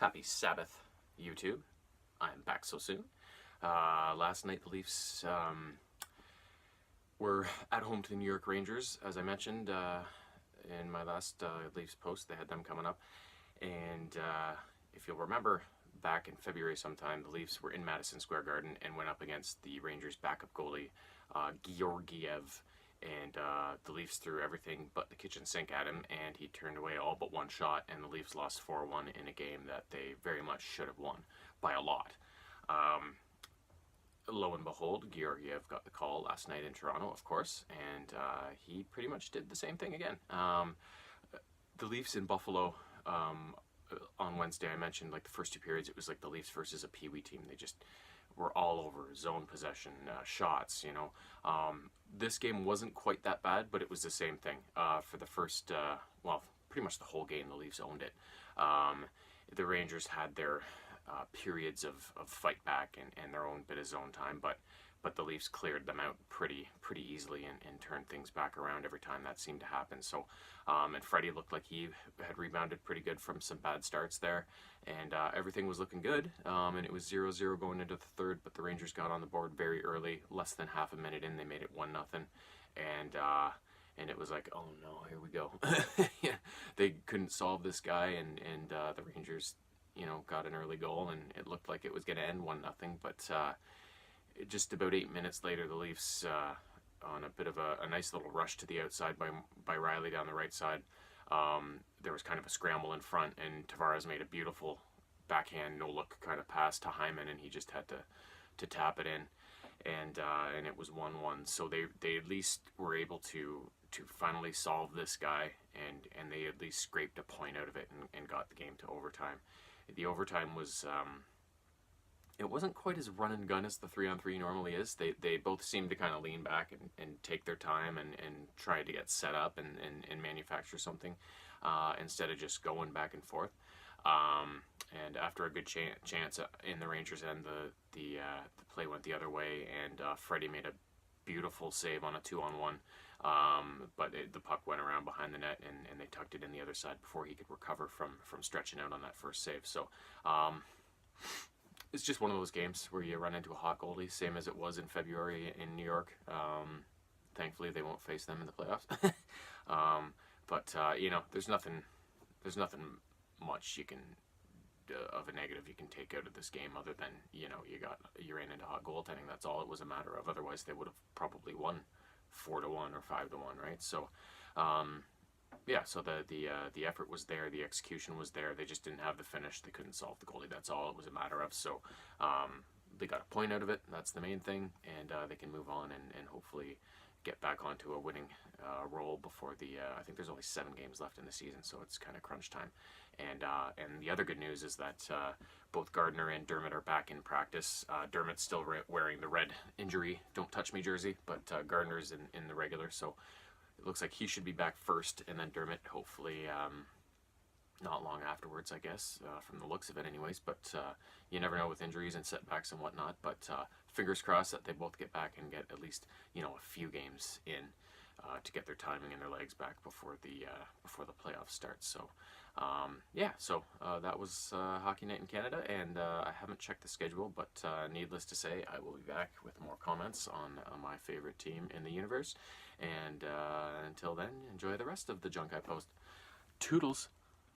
Happy Sabbath, YouTube. I'm back so soon. Last night the Leafs were at home to the New York Rangers. As I mentioned in my last Leafs post, they had them coming up. And if you'll remember, back in February sometime, the Leafs were in Madison Square Garden and went up against the Rangers' backup goalie, Georgiev. And the Leafs threw everything but the kitchen sink at him, and he turned away all but one shot, and the Leafs lost 4-1 in a game that they very much should have won by a lot. Lo and behold, Georgiev got the call last night in Toronto, of course, and he pretty much did the same thing again. The Leafs in Buffalo, on Wednesday, I mentioned like the first two periods, it was like the Leafs versus a Pee Wee team. They just were all over zone possession, shots, you know. This game wasn't quite that bad, but it was the same thing. For the first, well, pretty much the whole game, the Leafs owned it. The Rangers had their periods of fight back and their own bit of zone time, but the Leafs cleared them out pretty easily and turned things back around every time that seemed to happen. So, and Freddie looked like he had rebounded pretty good from some bad starts there, and everything was looking good. And it was 0-0 going into the third, but the Rangers got on the board very early, less than half a minute in, they made it 1-0, and it was like, oh no, here we go. Yeah, they couldn't solve this guy, and the Rangers, you know, got an early goal, and it looked like it was going to end 1-0, but just about 8 minutes later, the Leafs, on a bit of a nice little rush to the outside by Riley down the right side, there was kind of a scramble in front, and Tavares made a beautiful backhand no-look kind of pass to Hyman, and he just had to tap it in, and it was 1-1. So they at least were able to finally solve this guy, and they at least scraped a point out of it and got the game to overtime. The overtime was... it wasn't quite as run and gun as the 3-on-3 normally is. They both seemed to kind of lean back and take their time and try to get set up and manufacture something instead of just going back and forth. And after a good chance in the Rangers end, the play went the other way, and Freddie made a beautiful save on a 2-on-1. But the puck went around behind the net, and they tucked it in the other side before he could recover from stretching out on that first save. So it's just one of those games where you run into a hot goalie, same as it was in February in New York. Thankfully, they won't face them in the playoffs. But you know, there's nothing much you can of a negative you can take out of this game other than, you know, you ran into hot goaltending. That's all it was a matter of. Otherwise, they would have probably won 4-1 or 5-1, right? So. Yeah, so the effort was there, the execution was there. They just didn't have the finish. They couldn't solve the goalie. That's all it was a matter of. So they got a point out of it. That's the main thing, and they can move on and hopefully get back onto a winning role before the. I think there's only 7 games left in the season, so it's kind of crunch time. And the other good news is that both Gardner and Dermott are back in practice. Dermott's still wearing the red injury "Don't touch me" jersey, but Gardner's in the regular. So. It looks like he should be back first, and then Dermott hopefully not long afterwards, I guess, from the looks of it anyways. But you never know with injuries and setbacks and whatnot. But fingers crossed that they both get back and get at least, you know, a few games in to get their timing and their legs back before the playoffs start. So yeah, so that was Hockey Night in Canada, and I haven't checked the schedule, but needless to say, I will be back with more comments on my favorite team in the universe. And until then, enjoy the rest of the junk I post. Toodles!